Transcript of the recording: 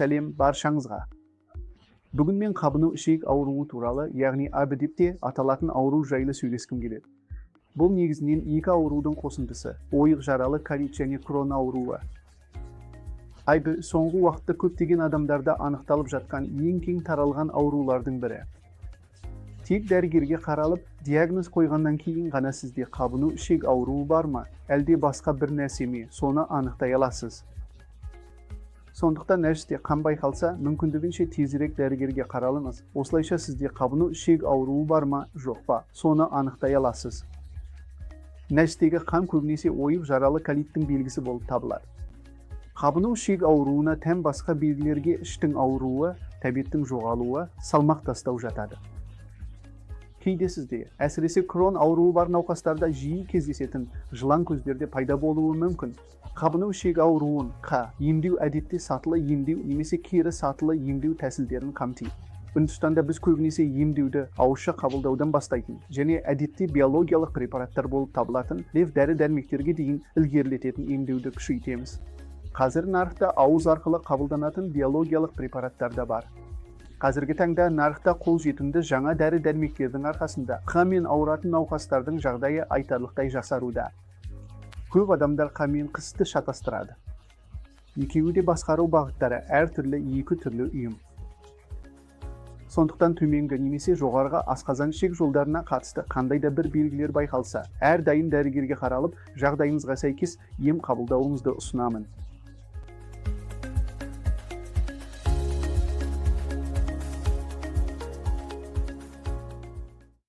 Сәлем баршаңызға. Бүгін мен қабыну ішек ауруы туралы, яғни IBD-те аталатын ауру жайлы сөйлескім келеді. Бұл негізінен екі аурудың қосындысы, ойық жаралы колит және Крон ауруы. Соңғы уақытта көптеген адамдарда анықталып жатқан ең кең таралған аурулардың бірі. Тек дәрігерге қаралып, диагноз қойғаннан кейін ғана сізде қабыну ішек ауруы бар ма, әлде басқа бір нәрсе ме, соны анықтай аласыз. Сондықтан нәжісте қан байқалса, мүмкіндігінше тезірек дәрігерге қаралыңыз. Осылайша сізде қабыну ішек ауруы бар ма, жоқ па, соны анықтай аласыз. Нәжістегі қан көбінесе ойық жаралы колиттің белгісі болып табылады. Қабыну ішек ауруына тән басқа белгілерге іштің ауруы, тәбеттің жоғалуы, салмақ тастау жатады. Кейде сізде, әсіресе крон ауруы бар науқастарда жиі кездесетін жылан көздерде пайда болуы мүмкін. Қабыну ішек ауруын емдеу әдетте сатылы емдеу немесе кері сатылы емдеу тәсілдерін қамтиды. Үндістанда біз көбінесе емдеуді ауызша қабылдаудан бастайтын және әдетте биологиялық препараттар болып табылатын дәрі-дәрмектерге дейін ілгерілететін емдеуді күшейтеміз. Қазір нарықта ауыз арқылы қабылданатын биологиялық препараттар да бар. Қазіргі таңда нарықта қолжетімді жаңа дәрі-дәрмектердің арқасында қанмен ауыратын науқастардың жағдайы айтарлықтай жақсаруда. Көп адамдар қанмен қысты шатастырады. Екеуі де басқару бағыттары әртүрлі екі түрлі ұйым. Сондықтан төменгі немесе жоғарғы асқазан-ішек жолдарына қатысты қандай да бір белгілер байқалса, әрдайым дәрігерге қаралып, жағдайыңызға сәйкес ем қабылдауыңызды ұсынамын.